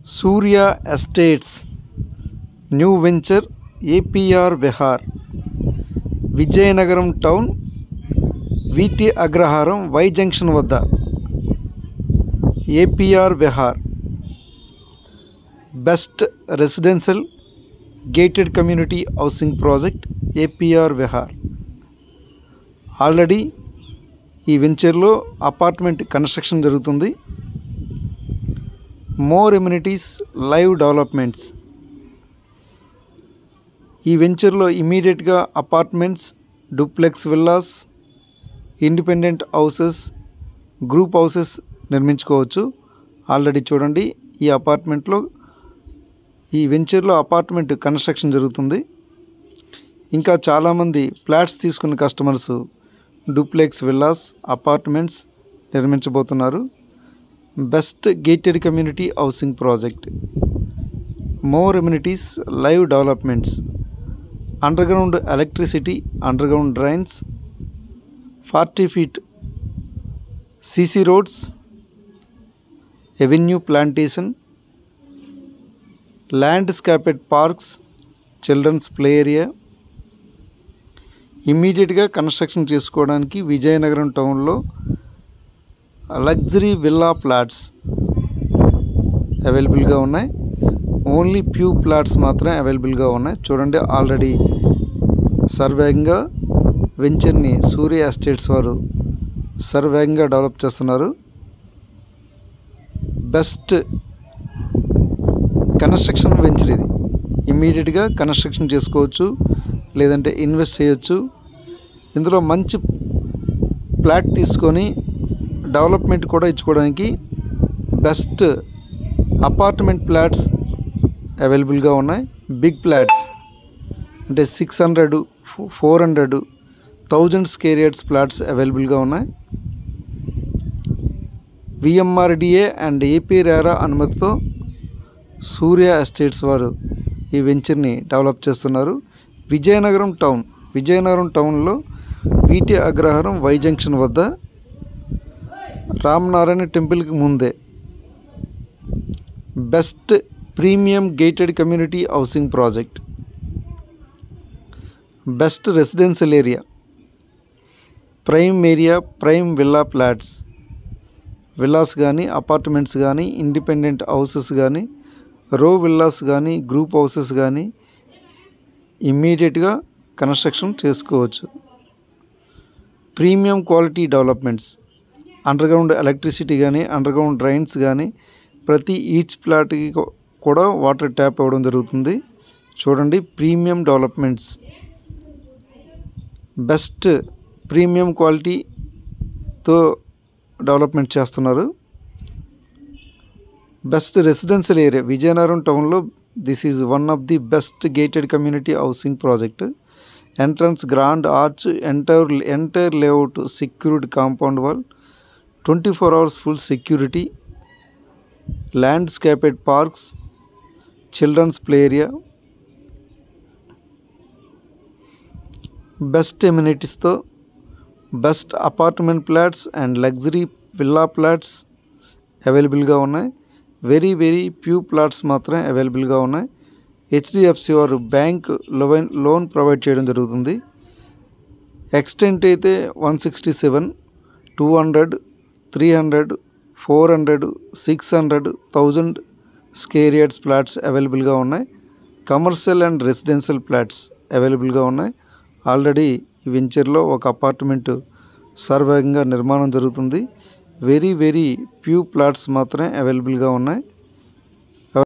Surya Estates New Venture APR Vihar Vijayanagaram Town VT Agraharam Y Junction Vadda APR Vihar Best Residential Gated Community Housing Project APR Vihar. Already ఈ వెంచర్లో apartment construction జరుగుతుంది. More amenities live developments. ఈ వెంచర్లో ఇమీడియట్గా apartments, duplex villas, independent houses, group houses నిర్మించుకోవచ్చు. Already చూడండి, ఈ వెంచర్లో అపార్ట్మెంట్ కన్స్ట్రక్షన్ జరుగుతుంది. ఇంకా చాలామంది ఫ్లాట్స్ తీసుకున్న కస్టమర్స్ డూప్లెక్స్ విల్లాస్, అపార్ట్మెంట్స్ నిర్మించబోతున్నారు. Best gated community housing project. More amenities live developments. Underground electricity, underground drains, 40 feet CC roads, avenue plantation, landscaped parks, children's play area. ఇమ్మీడియట్గా construction చేసుకోవడానికి విజయనగరం టౌన్లో luxury villa flats అవైలబుల్గా ఉన్నాయి. Only few flats మాత్రమే అవైలబుల్గా ఉన్నాయి. చూడండి, ఆల్రెడీ సర్వేగంగా వెంచర్ని సూర్య estates వారు సర్వేగంగా డెవలప్ చేస్తున్నారు. బెస్ట్ కన్స్ట్రక్షన్ వెంచర్ ఇది. ఇమ్మీడియట్గా కన్స్ట్రక్షన్ చేసుకోవచ్చు, లేదంటే ఇన్వెస్ట్ చేయొచ్చు. ఇందులో మంచి ఫ్లాట్ తీసుకొని డెవలప్మెంట్ కూడా ఇచ్చుకోవడానికి బెస్ట్ అపార్ట్మెంట్ ఫ్లాట్స్ అవైలబుల్గా ఉన్నాయి. బిగ్ ఫ్లాట్స్ అంటే 600, 400, 1000 స్క్వేర్ యార్డ్స్ ఫ్లాట్స్ అవైలబుల్గా ఉన్నాయి. విఎంఆర్డిఏ అండ్ ఏపీ రేరా అనుమతితో సూర్య ఎస్టేట్స్ వారు ఈ వెంచర్ని డెవలప్ చేస్తున్నారు. విజయనగరం టౌన్లో వీటి అగ్రహారం వై జంక్షన్ వద్ద రామనారాయణ టెంపుల్కి ముందే. Best premium gated community housing project. Best residential area, prime area, prime villa flats, villas కానీ, అపార్ట్మెంట్స్ కానీ, ఇండిపెండెంట్ హౌసెస్ కానీ, రో విల్లాస్ కానీ, గ్రూప్ హౌసెస్ కానీ ఇమ్మీడియట్గా కన్స్ట్రక్షన్ చేసుకోవచ్చు. Premium quality developments. Underground electricity కానీ, అండర్గ్రౌండ్ డ్రైన్స్ కానీ, ప్రతి ఈచ్ ప్లాట్కి కూడా వాటర్ ట్యాప్ అవ్వడం జరుగుతుంది. చూడండి, ప్రీమియం డెవలప్మెంట్స్. బెస్ట్ ప్రీమియం క్వాలిటీతో డెవలప్మెంట్ చేస్తున్నారు. బెస్ట్ రెసిడెన్షియల్ ఏరియా విజయనగరం టౌన్లో this is one of the best gated community housing project. Entrance grand arch, entire layout secured compound wall, 24 hours full security, landscaped parks, children's play area. Best ఎమ్యూనిటీస్తో best apartment flats and luxury villa flats అవైలబుల్గా ఉన్నాయి. Very few plots మాత్రమే అవైలబుల్గా ఉన్నాయి. HDFC వారు bank loan provide చేయడం జరుగుతుంది. Extent అయితే 167, 200, 300, 400, 600, 1000 స్క్వేర్ యార్డ్స్ ఫ్లాట్స్ అవైలబుల్గా ఉన్నాయి. కమర్షియల్ అండ్ రెసిడెన్షియల్ ఫ్లాట్స్ అవైలబుల్గా ఉన్నాయి. ఆల్రెడీ ఈ వెంచర్లో ఒక అపార్ట్మెంటు సర్వేగంగా నిర్మాణం జరుగుతుంది. వెరీ ఫ్యూ ప్లాట్స్ మాత్రమే అవైలబుల్గా ఉన్నాయి.